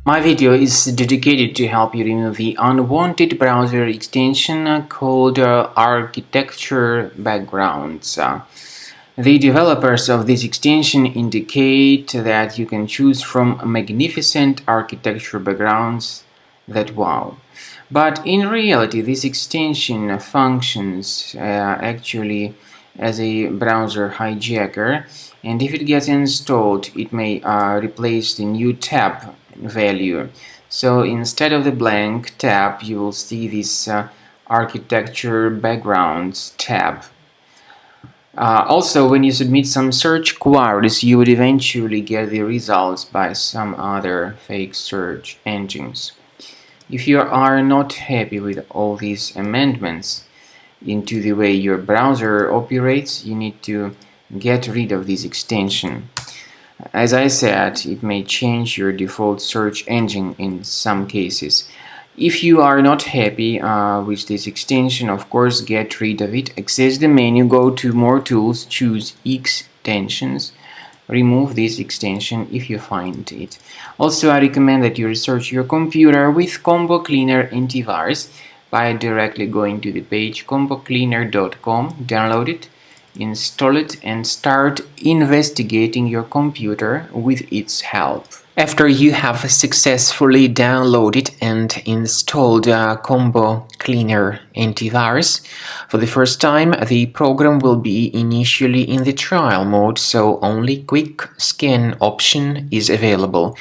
My video is dedicated to help you remove the unwanted browser extension called architecture backgrounds. The developers of this extension indicate that you can choose from magnificent architecture backgrounds that wow. But in reality, this extension functions actually as a browser hijacker, and if it gets installed, it may replace the new tab value. So instead of the blank tab, you will see this architecture backgrounds tab. Also, when you submit some search queries, you would eventually get the results by some other fake search engines. If you are not happy with all these amendments into the way your browser operates, you need to get rid of this extension. As I said, it may change your default search engine in some cases. If you are not happy with this extension, of course, get rid of it. Access the menu, go to More Tools, choose Extensions. Remove this extension if you find it. Also, I recommend that you research your computer with Combo Cleaner antivirus by directly going to the page combocleaner.com, download it, install it, and start investigating your computer with its help. After you have successfully downloaded and installed Combo Cleaner antivirus, for the first time the program will be initially in the trial mode, so only quick scan option is available.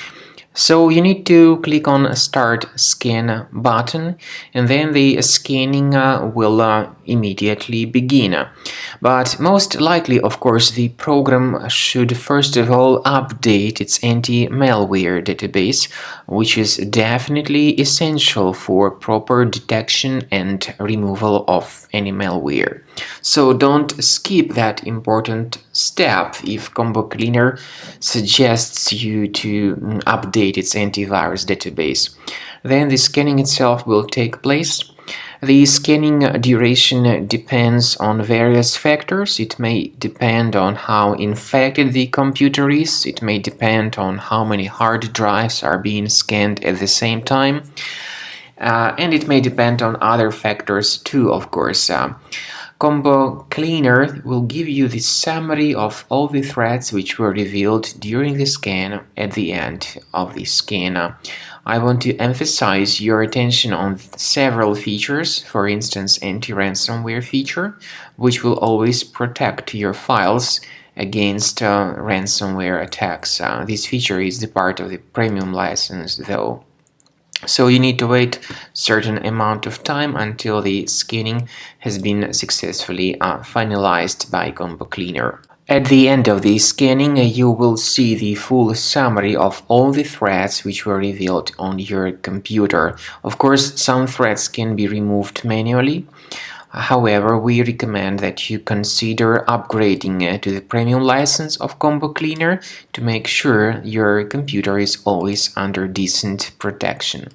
So you need to click on Start Scan button, and then the scanning will immediately begin. But most likely, of course, the program should first of all update its anti-malware database, which is definitely essential for proper detection and removal of any malware. So don't skip that important step if Combo Cleaner suggests you to update its antivirus database. Then the scanning itself will take place. The scanning duration depends on various factors. It may depend on how infected the computer is. It may depend on how many hard drives are being scanned at the same time. And it may depend on other factors too, of course. Combo Cleaner will give you the summary of all the threats which were revealed during the scan at the end of the scan. I want to emphasize your attention on several features, for instance, anti-ransomware feature, which will always protect your files against ransomware attacks. This feature is the part of the premium license, though. So you need to wait a certain amount of time until the scanning has been successfully finalized by Combo Cleaner. At the end of the scanning, you will see the full summary of all the threats which were revealed on your computer. Of course, some threats can be removed manually. However, we recommend that you consider upgrading to the premium license of Combo Cleaner to make sure your computer is always under decent protection.